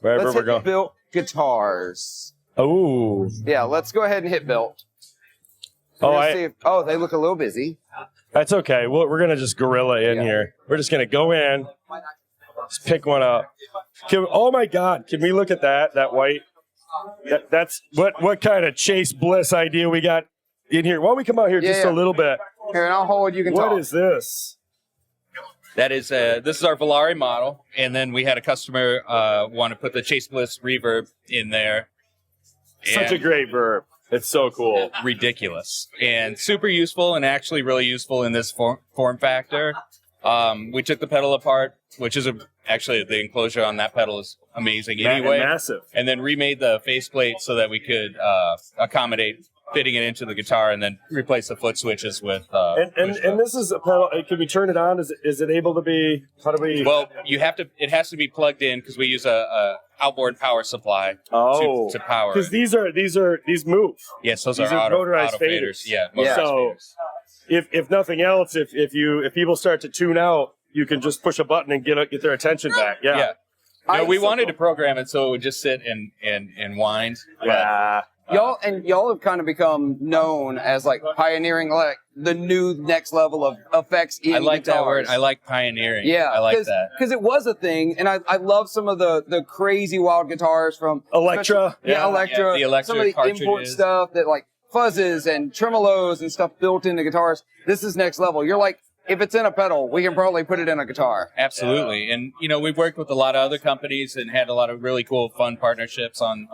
wherever we're going. Bilt Guitars. Oh. Yeah, let's go ahead and hit Bilt. They look a little busy. That's okay. We're going to just gorilla in here. We're just going to go in, just pick one up. Oh, my God. Can we look at that? That white? That's what kind of Chase Bliss idea we got in here? Why don't we come out here a little bit? Here, and I'll hold. You can talk. What is this? That is this is our Valari model, and then we had a customer want to put the Chase Bliss Reverb in there. Such a great verb. It's so cool. Ridiculous. And super useful, and actually really useful in this form factor. We took the pedal apart, which is actually the enclosure on that pedal is amazing anyway. Massive. And then remade the faceplate so that we could accommodate fitting it into the guitar, and then replace the foot switches with. And this is a pedal. Can we turn it on? Is it able to be? How do we? Well, you have to. It has to be plugged in because we use a outboard power supply to power. Because these move. Yes, those are motorized faders. Yeah. So if nothing else, if people start to tune out, you can just push a button and get their attention back. Yeah. No, we wanted to program it so it would just sit and wind. Yeah. Y'all have kind of become known as like pioneering like the new next level of effects in I like guitars. that word. I like pioneering. Yeah, I like that. Because it was a thing, and I love some of the crazy wild guitars from Electra. Electra. The Electra some of the cartridges. import stuff that like fuzzes and tremolos and stuff built into guitars. This is next level. You're like, if it's in a pedal, we can probably put it in a guitar. Absolutely. And, we've worked with a lot of other companies and had a lot of really cool, fun partnerships on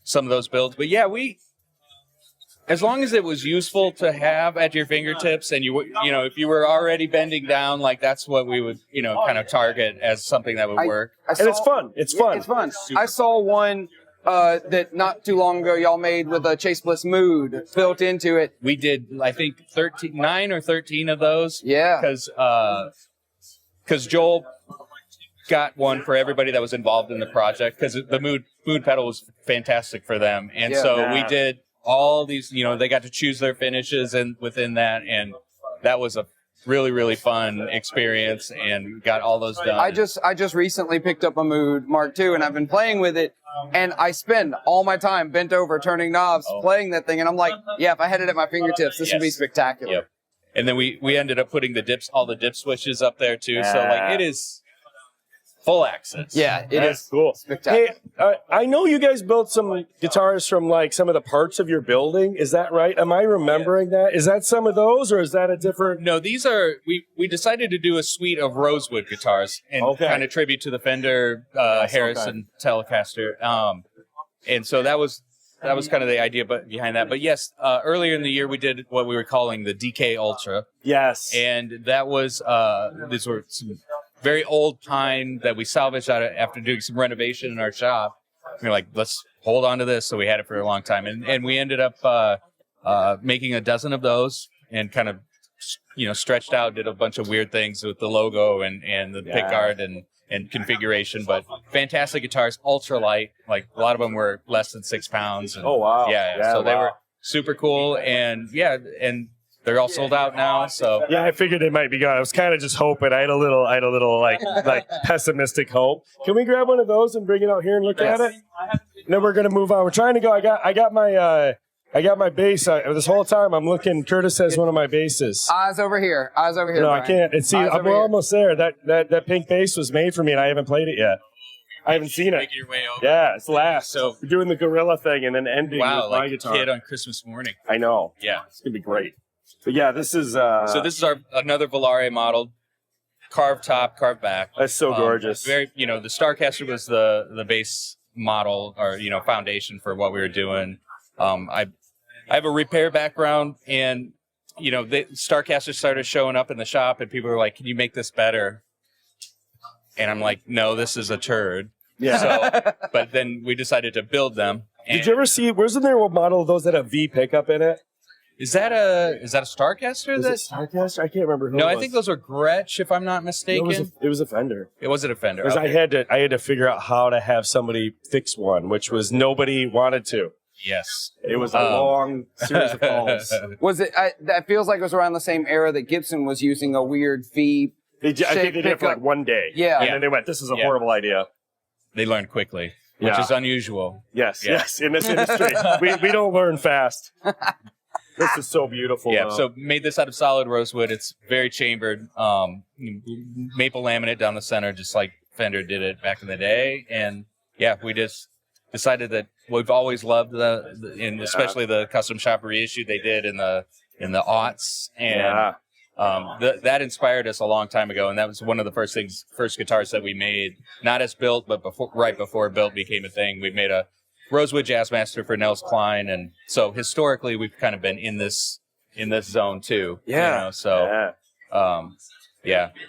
some of those builds. But yeah, as long as it was useful to have at your fingertips, and if you were already bending down, like that's what we would, kind of target as something that would work. And it's fun. It's fun. It's fun. I saw one that not too long ago y'all made with a Chase Bliss Mood built into it. We did, I think, 9 or 13 of those. Yeah. Because Joel got one for everybody that was involved in the project, because the mood pedal was fantastic for them. And we did all these, they got to choose their finishes and within that, and that was a really, really fun experience, and got all those done. I just recently picked up a Mood Mark II, and I've been playing with it, and I spend all my time bent over turning knobs playing that thing, and I'm like, if I had it at my fingertips, this would be spectacular. Yep. And then we ended up putting all the dip switches up there too, so it is full access. Yeah, it is cool. Spectacular. Hey, I know you guys built some guitars from like some of the parts of your building. Is that right? Am I remembering that? Is that some of those, or is that a different? No, these are. We decided to do a suite of Rosewood guitars and kind of tribute to the Fender Harrison Telecaster. And so that was kind of the idea behind that. But yes, earlier in the year we did what we were calling the DK Ultra. Yes. And that was these were some very old pine that we salvaged after doing some renovation in our shop. We were like, let's hold on to this. So we had it for a long time. And we ended up making a dozen of those, and kind of, stretched out, did a bunch of weird things with the logo and the pickguard and configuration. But fantastic guitars, ultra light. Like a lot of them were less than 6 pounds. And, oh, wow. Yeah. So they were super cool. And they're all sold out now, so yeah, I figured it might be gone. I was kind of just hoping. I had a little like pessimistic hope. Can we grab one of those and bring it out here and look at it? And then we're gonna move on. We're trying to go. I got my bass. This whole time I'm looking. Curtis has one of my basses. Eyes over here. No, Brian. I can't. And see, we're almost there. That pink bass was made for me, and I haven't played it yet. I haven't seen it. Making your way over. Yeah, it's last. So we're doing the gorilla thing and then ending with my guitar. Kid on Christmas morning. I know. Yeah, it's gonna be great. But yeah, this is so this is another Valari model, carved top, carved back. That's so gorgeous. Very, the Starcaster was the base model, or foundation for what we were doing. I have a repair background, and the Starcaster started showing up in the shop, and people were like, "Can you make this better?" And I'm like, "No, this is a turd." Yeah. So, but then we decided to build them. Did you ever see? Wasn't there a model of those that have V pickup in it? Is that a Starcaster? Is it Starcaster? I can't remember who No, it was. I think those were Gretsch, if I'm not mistaken. It was a Fender. It wasn't a Fender. Because I had to figure out how to have somebody fix one, which was nobody wanted to. Yes. It was a long series of calls. Was it? That feels like it was around the same era that Gibson was using a weird V. I think they did it for like one day. Yeah. And then they went, this is a horrible idea. they learn quickly, which is unusual. Yes, Yeah. yes. In this industry, we don't learn fast. This is so beautiful. Yeah, though. so made this out of solid rosewood. It's very chambered, maple laminate down the center, just like Fender did it back in the day. And yeah, we just decided that we've always loved and especially the custom shop reissue they did in the aughts, and that inspired us a long time ago. And that was one of the first guitars that we made, not as Bilt, but right before Bilt became a thing. We made a Rosewood Jazzmaster for Nels Cline, and so historically we've kind of been in this zone too. Yeah. You know? So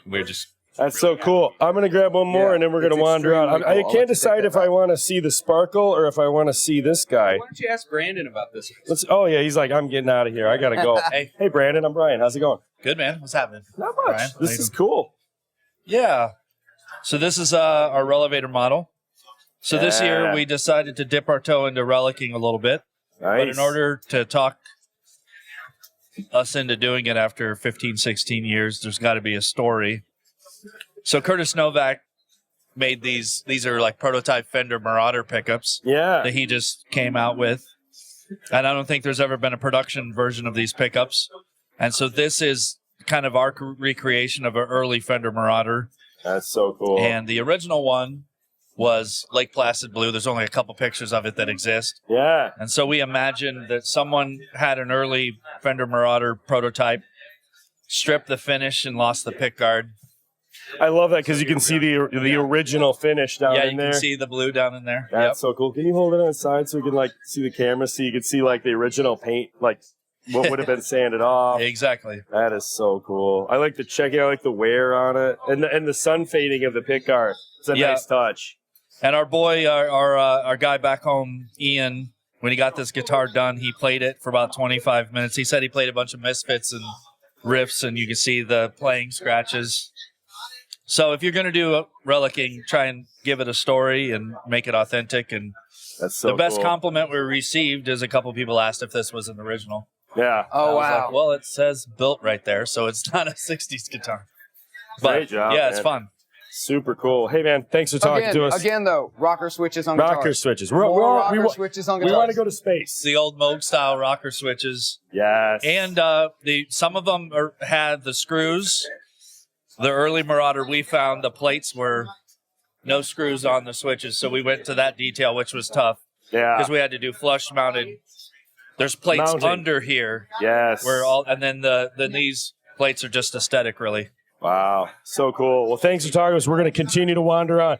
we're just. That's so cool. I'm going to grab one more, and then we're going to wander out. I can't decide if I want to see the sparkle or if I want to see this guy. Why don't you ask Brandon about this? He's like, I'm getting out of here. I got to go. Hey, Brandon, I'm Brian. How's it going? Good, man. What's happening? Not much. Brian, This is cool. Yeah. So this is our Relevator model. So this year we decided to dip our toe into relicing a little bit. Nice. But in order to talk us into doing it after 15, 16 years, there's got to be a story. So Curtis Novak made these. These are like prototype Fender Marauder pickups that he just came out with. And I don't think there's ever been a production version of these pickups. And so this is kind of our recreation of an early Fender Marauder. That's so cool. And the original one was Lake Placid blue. There's only a couple pictures of it that exist. Yeah. And so we imagined that someone had an early Fender Marauder prototype, stripped the finish, and lost the pick guard. I love that because you can see the original finish down in there. Yeah, you can see the blue down in there. That's so cool. Can you hold it on the side so we can like see the camera? So you can see like the original paint, like what would have been sanded off. Exactly. That is so cool. I like the checking. I like the wear on it, and the sun fading of the pick guard. It's a nice touch. And our boy, our guy back home, Ian, when he got this guitar done, he played it for about 25 minutes. He said he played a bunch of misfits and riffs, and you can see the playing scratches. So if you're going to do relicing, try and give it a story and make it authentic. And that's so the best cool. compliment we received is a couple people asked if this was an original. Yeah. Oh, wow. Like, well, it says Bilt right there, so it's not a 60s guitar. But Great job, yeah, it's man. fun. Super cool. Hey, man, thanks for talking to us. Again, though, rocker switches on Rocker guitars. switches. Rocker switches on guitars. We want to go to space. The old Moog style rocker switches. Yes. And some of them had the screws. The early Marauder, we found the plates were no screws on the switches, so we went to that detail, which was tough. Yeah. Because we had to do flush mounted. There's plates under here. Yes. And then these plates are just aesthetic, really. Wow. So cool. Well, thanks for talking to us. We're going to continue to wander on.